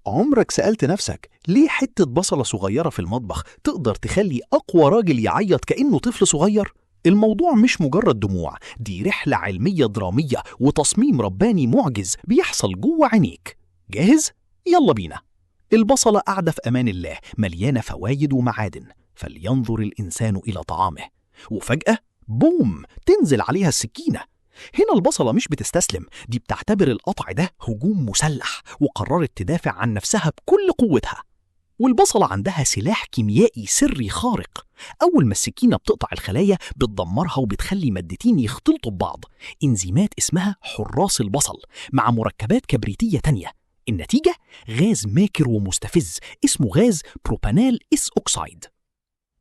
عمرك سألت نفسك ليه حتة بصلة صغيرة في المطبخ تقدر تخلي أقوى راجل يعيط كأنه طفل صغير؟ الموضوع مش مجرد دموع، دي رحلة علمية درامية وتصميم رباني معجز بيحصل جوه عينيك. جاهز؟ يلا بينا. البصلة قاعدة في أمان الله مليانة فوايد ومعادن، فلينظر الإنسان إلى طعامه. وفجأة بوم تنزل عليها السكينة. هنا البصلة مش بتستسلم، دي بتعتبر القطع ده هجوم مسلح وقررت تدافع عن نفسها بكل قوتها. والبصلة عندها سلاح كيميائي سري خارق. أول ما السكينة بتقطع الخلايا بتدمرها وبتخلي مادتين يختلطوا ببعض، إنزيمات اسمها حراس البصل مع مركبات كبريتية تانية. النتيجة غاز ماكر ومستفز اسمه غاز بروبانال إس أوكسايد،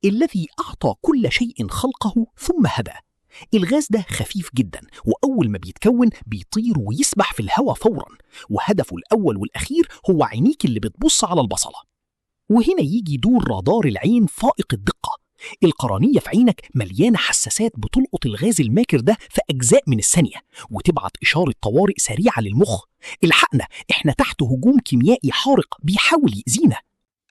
الذي أعطى كل شيء خلقه ثم هدى. الغاز ده خفيف جدا، وأول ما بيتكون بيطير ويسبح في الهواء فورا، وهدفه الأول والأخير هو عينيك اللي بتبص على البصلة. وهنا يجي دور رادار العين فائق الدقة. القرنية في عينك مليانة حساسات بتلقط الغاز الماكر ده في أجزاء من الثانية، وتبعت إشارة طوارئ سريعة للمخ: الحقنا، إحنا تحت هجوم كيميائي حارق بيحاول يأذينا.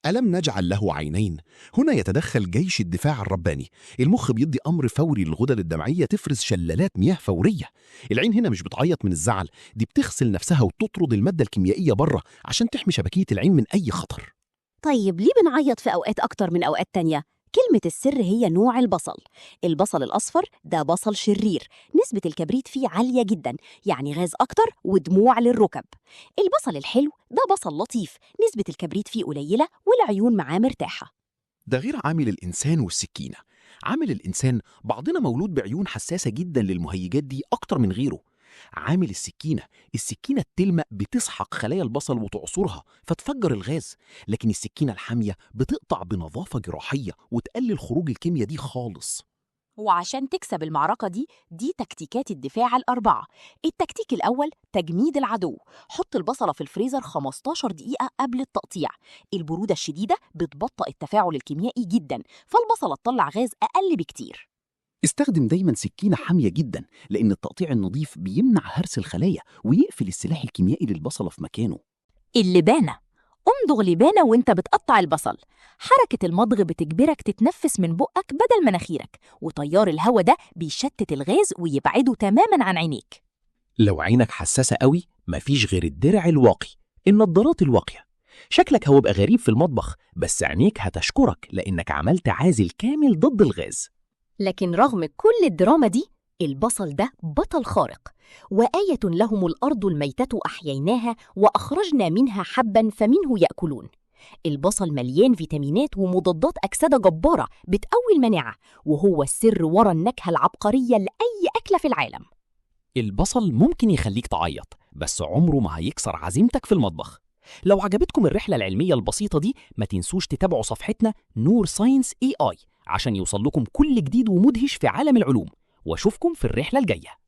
ألم نجعل له عينين؟ هنا يتدخل جيش الدفاع الرباني. المخ بيدي أمر فوري للغدد الدمعية تفرز شلالات مياه فورية. العين هنا مش بتعيط من الزعل، دي بتغسل نفسها وتطرد المادة الكيميائية بره عشان تحمي شبكية العين من أي خطر. طيب ليه بنعيط في أوقات أكتر من أوقات تانية؟ كلمة السر هي نوع البصل. البصل الأصفر ده بصل شرير، نسبة الكبريت فيه عالية جدا، يعني غاز أكتر ودموع للركب. البصل الحلو ده بصل لطيف، نسبة الكبريت فيه قليلة والعيون معاه مرتاحة. ده غير عامل الإنسان والسكينة. عامل الإنسان بعضنا مولود بعيون حساسة جدا للمهيجات دي أكتر من غيره. عامل السكينة التلمة بتسحق خلايا البصل وتعصرها فتفجر الغاز، لكن السكينة الحامية بتقطع بنظافة جراحية وتقلل خروج الكيمياء دي خالص. وعشان تكسب المعركة دي تكتيكات الدفاع الأربعة. التكتيك الأول تجميد العدو. حط البصلة في الفريزر 15 دقيقة قبل التقطيع. البرودة الشديدة بتبطئ التفاعل الكيميائي جدا، فالبصلة تطلع غاز أقل بكتير. استخدم دايما سكينة حامية جدا، لأن التقطيع النظيف بيمنع هرس الخلايا ويقفل السلاح الكيميائي للبصلة في مكانه. اللبانة، امضغ لبانة وانت بتقطع البصل. حركة المضغ بتجبرك تتنفس من بقك بدل مناخيرك، وتيار الهواء ده بيشتت الغاز ويبعده تماما عن عينيك. لو عينك حساسة قوي مفيش غير الدرع الواقي، النضارات الواقية. شكلك هيبقى غريب في المطبخ، بس عينيك هتشكرك لأنك عملت عازل كامل ضد الغاز. لكن رغم كل الدراما دي، البصل ده بطل خارق. وآية لهم الأرض الميتة أحييناها وأخرجنا منها حبا فمنه يأكلون. البصل مليان فيتامينات ومضادات أكسدة جبارة بتقوي المناعة، وهو السر ورا النكهة العبقرية لأي أكلة في العالم. البصل ممكن يخليك تعيط، بس عمره ما هيكسر عزيمتك في المطبخ. لو عجبتكم الرحلة العلمية البسيطة دي، ما تنسوش تتابعوا صفحتنا نور ساينس AI عشان يوصل لكم كل جديد ومدهش في عالم العلوم، واشوفكم في الرحلة الجاية.